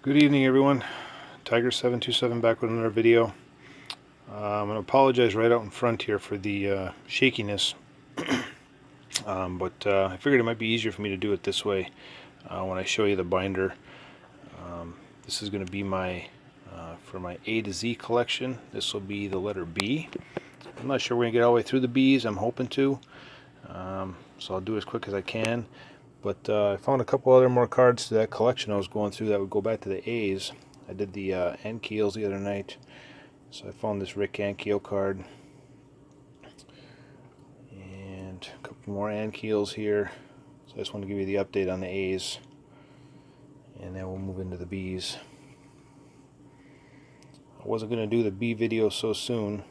Good evening, everyone. Tiger727 back with another video. I'm going to apologize right out in front here for the shakiness, but I figured it might be easier for me to do it this way when I show you the binder. This is going to be my for my A to Z collection. This will be the letter B. I'm not sure we're going to get all the way through the B's. I'm hoping to, so I'll do it as quick as I can. But I found a couple other more cards to that collection I was going through that would go back to the A's. I did the Ankiels the other night, so I found this Rick Ankiel card and a couple more Ankiels here. So I just want to give you the update on the A's, and then we'll move into the B's. I wasn't going to do the B video so soon,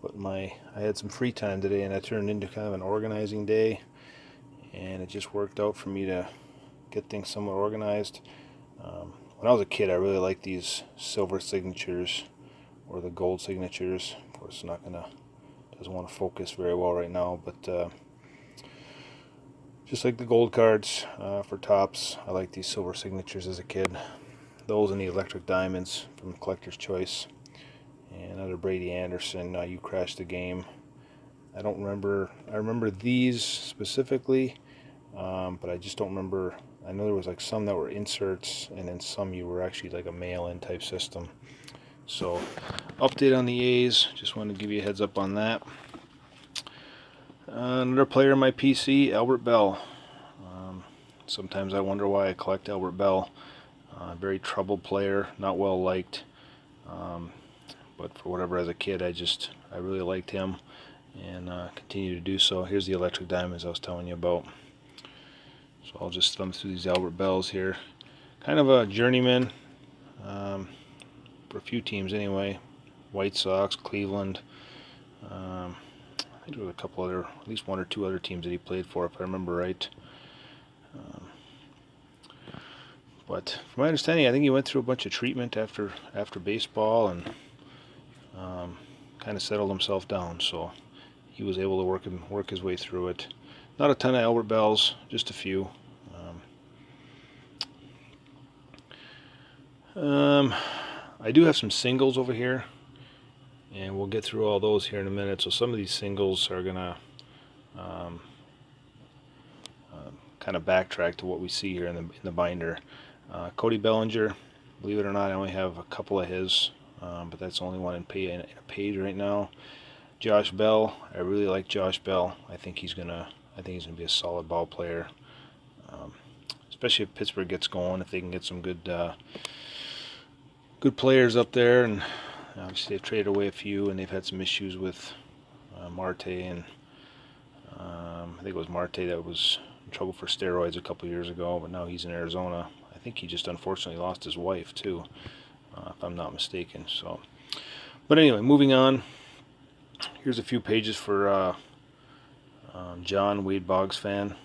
but I had some free time today, and that turned into kind of an organizing day, and it just worked out for me to get things somewhat organized. When I was a kid, I really liked these silver signatures or the gold signatures. Of course, doesn't want to focus very well right now, but just like the gold cards for Topps, I liked these silver signatures as a kid. Those and the electric diamonds from Collector's Choice, and another Brady Anderson. You Crashed the Game. I remember these specifically, but I just don't remember. I know there was like some that were inserts, and then some you were actually like a mail-in type system. So, update on the A's. Just wanted to give you a heads up on that. Another player on my PC, Albert Bell. Sometimes I wonder why I collect Albert Bell. Very troubled player, not well liked. But for whatever, as a kid, I really liked him, and continue to do so. Here's the electric diamonds I was telling you about. So I'll just thumb through these Albert Bells here. Kind of a journeyman for a few teams anyway. White Sox, Cleveland. I think there was a couple other, at least one or two other teams that he played for, if I remember right. But from my understanding, I think he went through a bunch of treatment after baseball, and kind of settled himself down. So he was able to work his way through it. Not a ton of Albert Bells, just a few. I do have some singles over here, and we'll get through all those here in a minute. So some of these singles are gonna kind of backtrack to what we see here in the binder. Cody Bellinger, believe it or not, I only have a couple of his, but that's the only one in a page right now. Josh Bell, I really like Josh Bell. I think he's gonna be a solid ball player, especially if Pittsburgh gets going. If they can get some good players up there, and obviously they've traded away a few, and they've had some issues with Marte, and I think it was Marte that was in trouble for steroids a couple years ago, but now he's in Arizona. I think he just unfortunately lost his wife too, if I'm not mistaken. So, but anyway, moving on. Here's a few pages for John, Wade Boggs fan.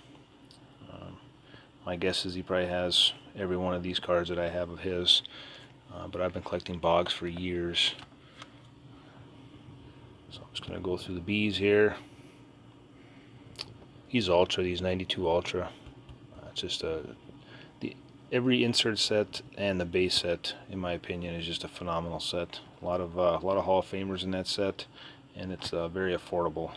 My guess is he probably has every one of these cards that I have of his, but I've been collecting Boggs for years. So I'm just going to go through the B's here. He's Ultra, these 92 Ultra. It's just every insert set and the base set, in my opinion, is just a phenomenal set. A lot of Hall of Famers in that set, and it's very affordable.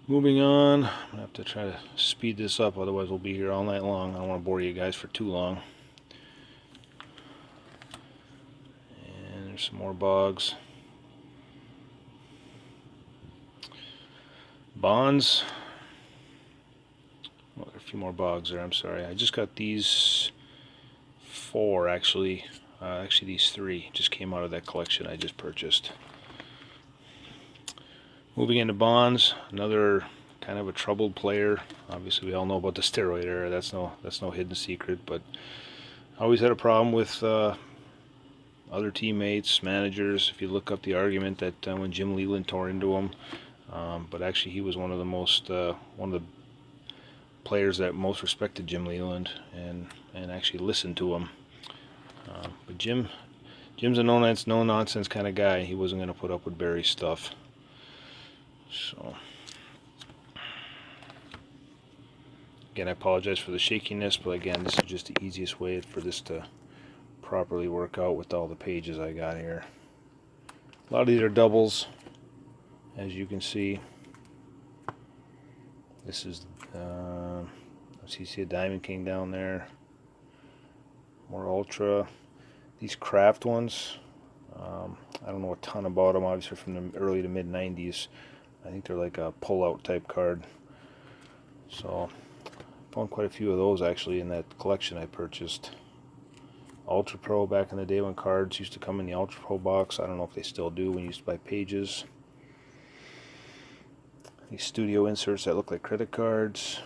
Moving on, I'm going to have to try to speed this up, otherwise we'll be here all night long. I don't want to bore you guys for too long. And there's some more Boggs. Bonds. Oh, there are a few more Boggs there, I'm sorry. I just got these 4 actually. Actually these 3 just came out of that collection I just purchased. Moving into Bonds, another kind of a troubled player. Obviously, we all know about the steroid era. That's no hidden secret. But I always had a problem with other teammates, managers. If you look up the argument that when Jim Leyland tore into him, but actually he was one of the players that most respected Jim Leyland and actually listened to him. But Jim's a no nonsense kind of guy. He wasn't going to put up with Barry's stuff. So Again, I apologize for the shakiness, but again, this is just the easiest way for this to properly work out with all the pages I got here. A lot of these are doubles, as you can see. This is, you see a Diamond King down there. More Ultra. These Craft ones, I don't know a ton about them, obviously from the early to mid 90s. I think they're like a pull-out type card. So, found quite a few of those actually in that collection I purchased. Ultra Pro, back in the day when cards used to come in the Ultra Pro box. I don't know if they still do when you used to buy pages. These studio inserts that look like credit cards.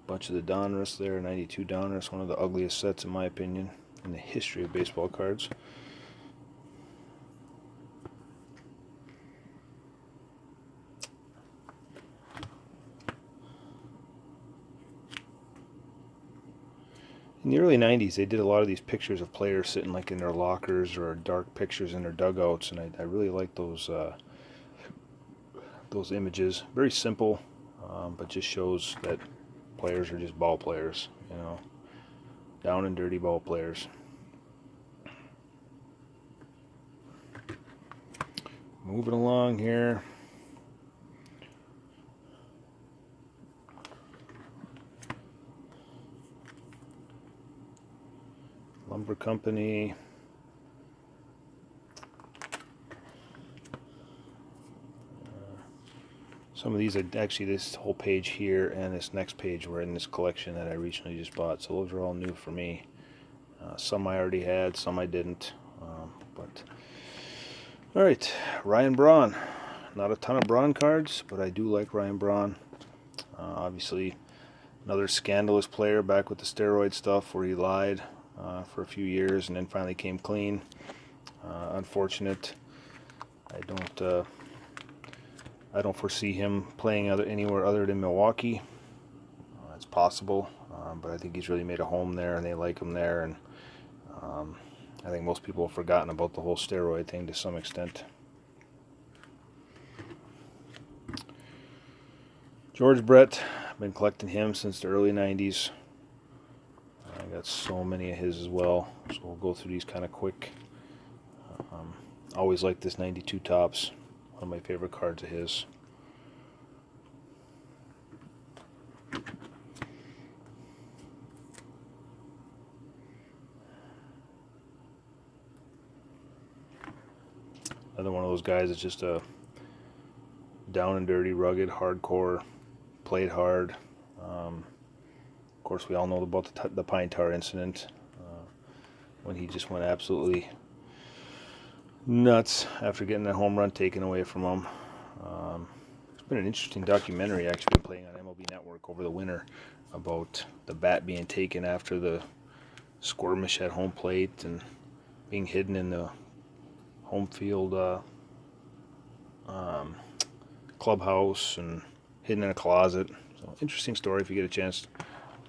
Bunch of the Donruss there, 92 Donruss, one of the ugliest sets in my opinion in the history of baseball cards. In the early 90s, they did a lot of these pictures of players sitting like in their lockers or dark pictures in their dugouts, and I really like those images. Very simple, but just shows that players are just ball players, you know, down and dirty ball players. Moving along here. Lumber Company. Some of these, actually this whole page here and this next page were in this collection that I recently just bought, so those are all new for me. Some I already had, some I didn't. Alright, Ryan Braun. Not a ton of Braun cards, but I do like Ryan Braun. Obviously, another scandalous player back with the steroid stuff where he lied for a few years and then finally came clean. Unfortunate. I don't foresee him playing anywhere other than Milwaukee. It's possible, but I think he's really made a home there and they like him there, and I think most people have forgotten about the whole steroid thing to some extent. George Brett, I've been collecting him since the early 90s. I got so many of his as well, so we'll go through these kind of quick. Always liked this 92 Topps, one of my favorite cards of his. Another one of those guys that's just a down and dirty, rugged, hardcore, played hard. Of course, we all know about the pine tar incident when he just went absolutely nuts after getting that home run taken away from him. It's been an interesting documentary actually been playing on MLB Network over the winter about the bat being taken after the skirmish at home plate and being hidden in the home field clubhouse and hidden in a closet. So interesting story if you get a chance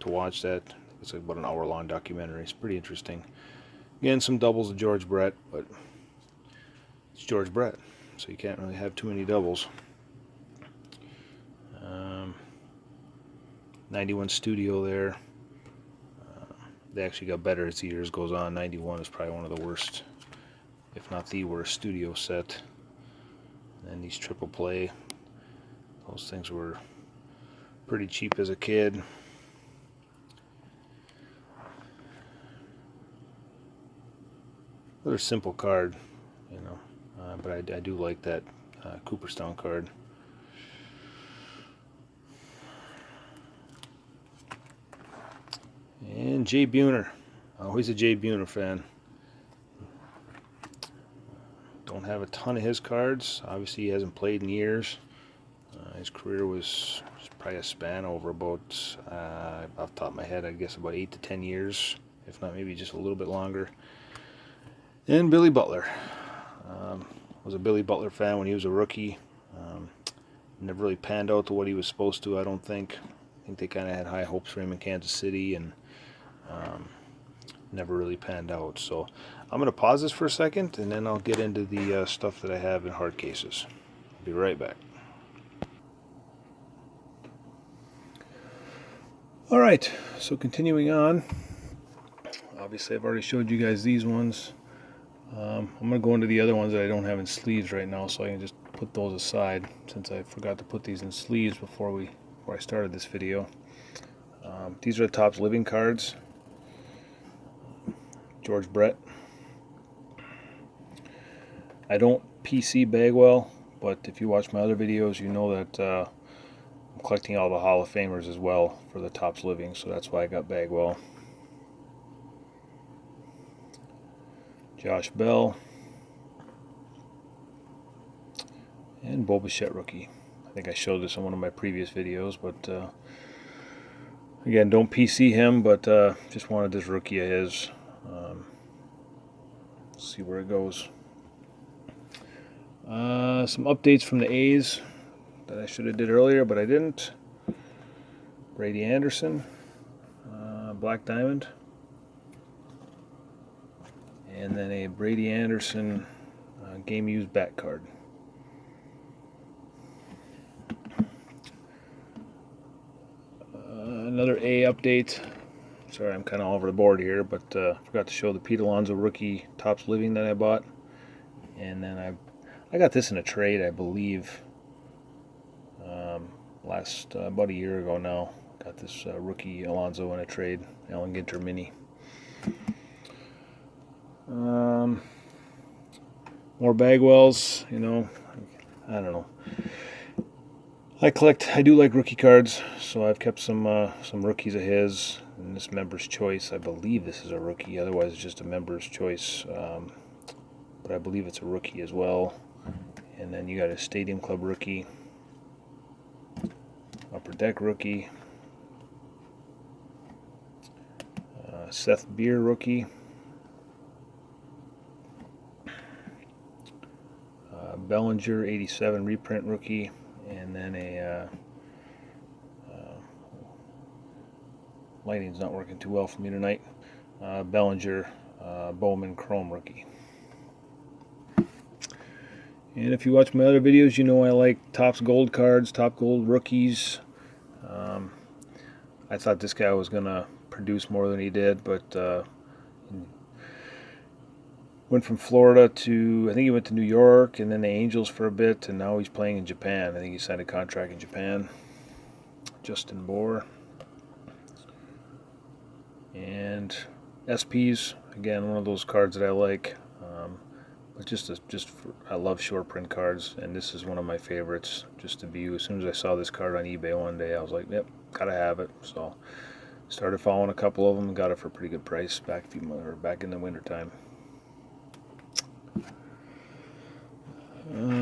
to watch that. It's like about an hour-long documentary. It's pretty interesting. Again, some doubles of George Brett, but it's George Brett, so you can't really have too many doubles. 91 Studio there. They actually got better as the years goes on. 91 is probably one of the worst, if not the worst, studio set. And these triple play, those things were pretty cheap as a kid. Another simple card, you know, but I do like that Cooperstown card. And Jay Buhner. Always a Jay Buhner fan. Don't have a ton of his cards. Obviously, he hasn't played in years. His career was probably a span over about, off the top of my head, I guess about 8 to 10 years, if not maybe just a little bit longer. And Billy Butler. Was a Billy Butler fan when he was a rookie. Never really panned out to what he was supposed to, I don't think. I think they kind of had high hopes for him in Kansas City and never really panned out. So I'm going to pause this for a second and then I'll get into the stuff that I have in hard cases. I'll be right back. Alright, so continuing on. Obviously I've already showed you guys these ones. I'm going to go into the other ones that I don't have in sleeves right now, so I can just put those aside since I forgot to put these in sleeves before I started this video. These are the Topps Living cards. George Brett. I don't PC Bagwell, but if you watch my other videos, you know that I'm collecting all the Hall of Famers as well for the Topps Living, so that's why I got Bagwell. Josh Bell. And Bo Bichette rookie. I think I showed this in one of my previous videos, but again, don't PC him, but just wanted this rookie of his. See where it goes. Some updates from the A's that I should have did earlier, but I didn't. Brady Anderson, Black Diamond, and then a Brady Anderson game used bat card. Another A update. Sorry, I'm kind of all over the board here, but forgot to show the Pete Alonso rookie Topps Living that I bought, and then I got this in a trade, I believe, last about a year ago now. Got this rookie Alonso in a trade, Allen Ginter mini. More Bagwells, you know, I don't know. I do like rookie cards, so I've kept some rookies of his. And this Member's Choice, I believe this is a rookie, otherwise it's just a Member's Choice. But I believe it's a rookie as well. And then you got a Stadium Club rookie, Upper Deck rookie, Seth Beer rookie, Bellinger 87 reprint rookie, and then a lighting's not working too well for me tonight. Bellinger Bowman Chrome rookie. And if you watch my other videos, you know I like Topps Gold cards, Top Gold rookies. I thought this guy was going to produce more than he did, but went from Florida to, I think he went to New York and then the Angels for a bit, and now he's playing in Japan. I think he signed a contract in Japan. Justin Bour. And SPs, again, one of those cards that I like. But I love short print cards, and this is one of my favorites. Just to view. As soon as I saw this card on eBay one day, I was like, "Yep, gotta have it." So, started following a couple of them, and got it for a pretty good price back in the wintertime.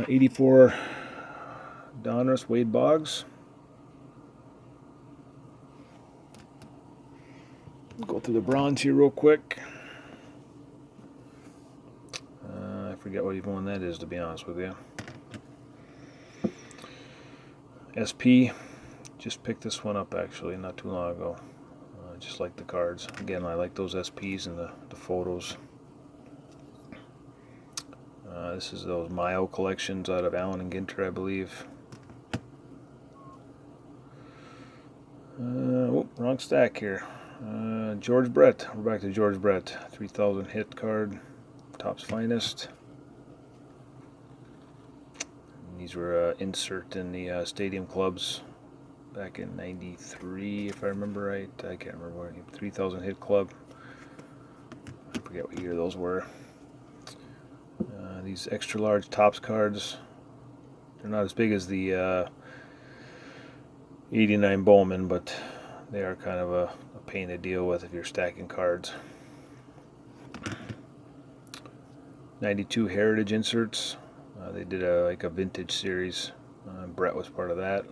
84 Donruss Wade Boggs. Go through the bronze here real quick. I forget what even one that is, to be honest with you. SP, just picked this one up actually not too long ago. Just like the cards. Again, I like those SPs and the photos. This is those Mayo collections out of Allen and Ginter, I believe. Wrong stack here. George Brett. We're back to George Brett. 3000 hit card. Topps Finest. And these were insert in the Stadium Clubs back in '93, if I remember right. I can't remember what. 3000 hit club. I forget what year those were. These extra large Topps cards. They're not as big as the 89 Bowman, but they are kind of a pain to deal with if you're stacking cards. 92 Heritage inserts. They did like a vintage series. Brett was part of that.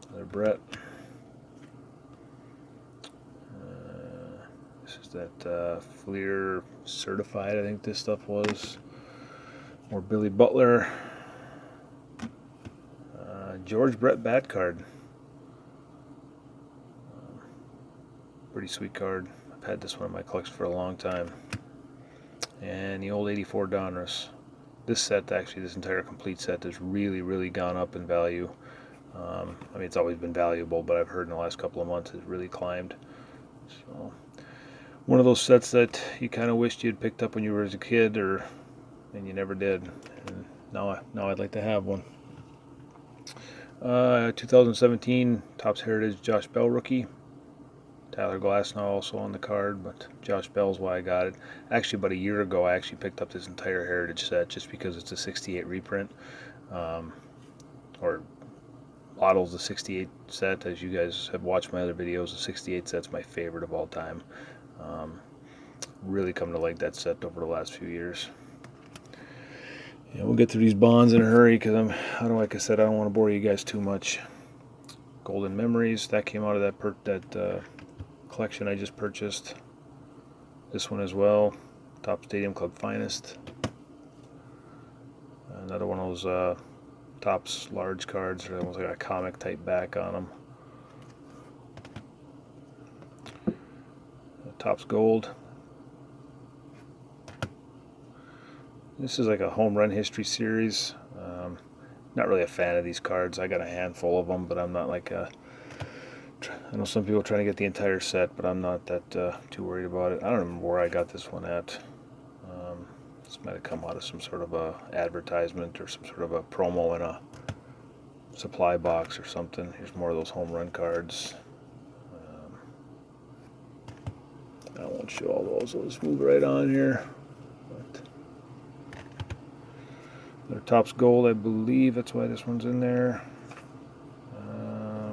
Another Brett. This is that Fleer Certified, I think this stuff was. More Billy Butler. George Brett bat card. Pretty sweet card. I've had this one in my collection for a long time. And the old 84 Donruss. this set, actually, this entire complete set has really gone up in value. I mean, it's always been valuable, but I've heard in the last couple of months it's really climbed. So, one of those sets that you kind of wished you'd picked up when you were as a kid, and you never did. And now I'd like to have one. 2017 Topps Heritage Josh Bell rookie. Tyler Glasnow also on the card, but Josh Bell's why I got it. Actually, about a year ago, I actually picked up this entire Heritage set just because it's a 68 reprint. Or Auto's the 68 set. As you guys have watched my other videos, the 68 set's my favorite of all time. Really come to like that set over the last few years. Yeah, we'll get through these bonds in a hurry because like I said, I don't want to bore you guys too much. Golden Memories, that came out of that collection I just purchased. This one as well, Topps Stadium Club Finest. Another one of those Topps large cards, or almost like a comic type back on them. Topps Gold. This is like a home run history series. Not really a fan of these cards. I got a handful of them, but I'm not like a... I know some people are trying to get the entire set, but I'm not that too worried about it. I don't remember where I got this one at. This might have come out of some sort of a advertisement or some sort of a promo in a supply box or something. Here's more of those home run cards. I won't show all those. I'll just move right on here. Their Topps Gold, I believe. That's why this one's in there.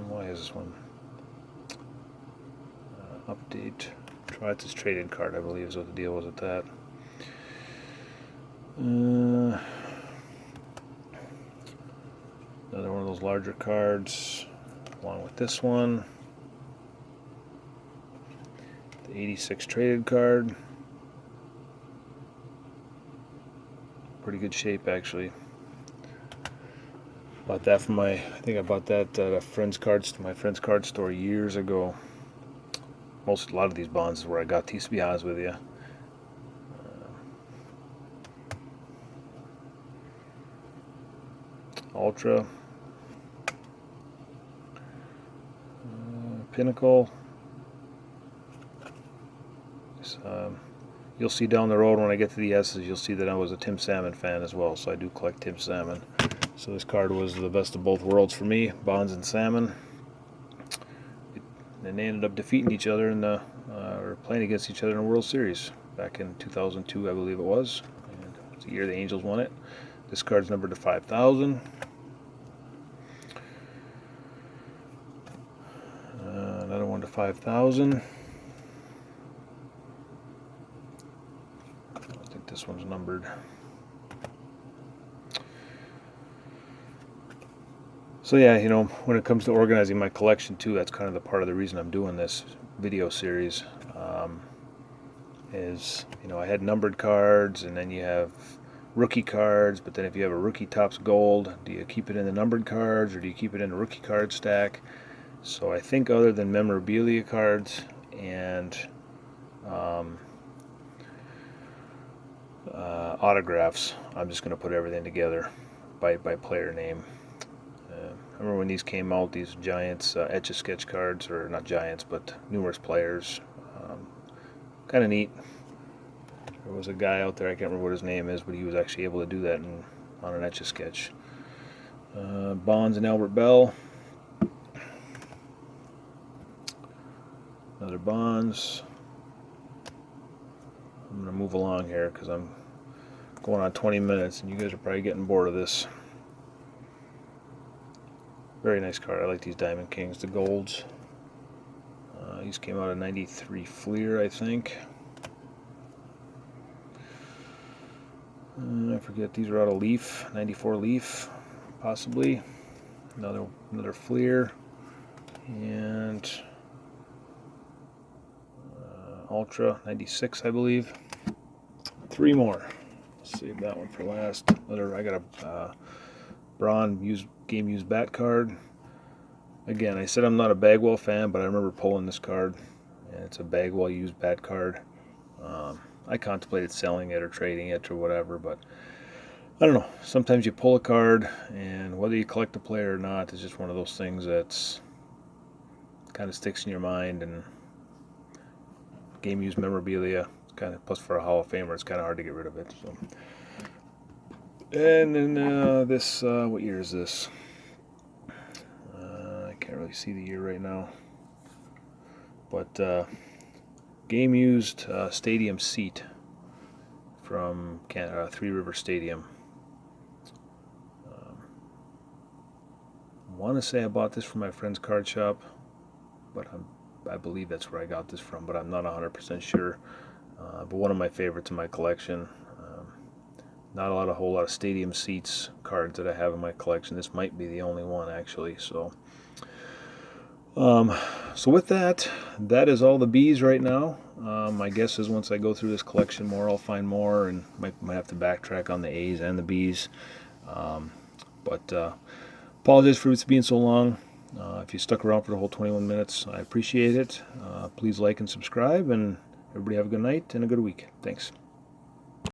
Why is this one? Update. It's his trade-in card, I believe, is what the deal was with that. Another one of those larger cards, along with this one. The 86 traded card. Pretty good shape, actually. Bought that from I think I bought that at my friend's card store years ago. A lot of these bonds is where I got these, to be honest with you. Ultra. Pinnacle. You'll see down the road when I get to the S's, you'll see that I was a Tim Salmon fan as well, so I do collect Tim Salmon. So this card was the best of both worlds for me, Bonds and Salmon. And they ended up defeating each other or playing against each other in a World Series back in 2002, I believe it was. And it's the year the Angels won it. This card's numbered to 5,000. Another one to 5,000. I think this one's numbered. So yeah, when it comes to organizing my collection too, that's kind of the part of the reason I'm doing this video series. I had numbered cards, and then you have rookie cards, but then if you have a rookie Topps Gold, do you keep it in the numbered cards, or do you keep it in a rookie card stack? So I think other than memorabilia cards and autographs, I'm just going to put everything together by player name. I remember when these came out, these Giants Etch-a-Sketch cards, or not Giants, but numerous players. Kind of neat. There was a guy out there, I can't remember what his name is, but he was actually able to do that on an Etch-a-Sketch. Bonds and Albert Bell. Another Bonds. I'm going to move along here because I'm going on 20 minutes and you guys are probably getting bored of this. Very nice card. I like these Diamond Kings, the golds. These came out of 93 Fleer, I think. I forget, these are out of Leaf, 94 Leaf, possibly. Another Fleer. And Ultra, 96, I believe. 3 more. Save that one for last. I got a Braun game used bat card. Again, I said I'm not a Bagwell fan, but I remember pulling this card, and it's a Bagwell used bat card. I contemplated selling it or trading it or whatever, but I don't know. Sometimes you pull a card, and whether you collect a player or not is just one of those things that's kind of sticks in your mind. And game used memorabilia, kind of, plus for a Hall of Famer, it's kind of hard to get rid of it. So, and then this, what year is this? I can't really see the year right now, but game used stadium seat from Three River Stadium. I want to say I bought this from my friend's card shop, but I believe that's where I got this from, but I'm not 100% sure. But one of my favorites in my collection. Not a whole lot of stadium seats cards that I have in my collection. This might be the only one, actually. So with that, that is all the Bs right now. My guess is once I go through this collection more, I'll find more, and might have to backtrack on the A's and the Bs. But apologize for it being so long. If you stuck around for the whole 21 minutes, I appreciate it. Please like and subscribe, and everybody have a good night and a good week. Thanks.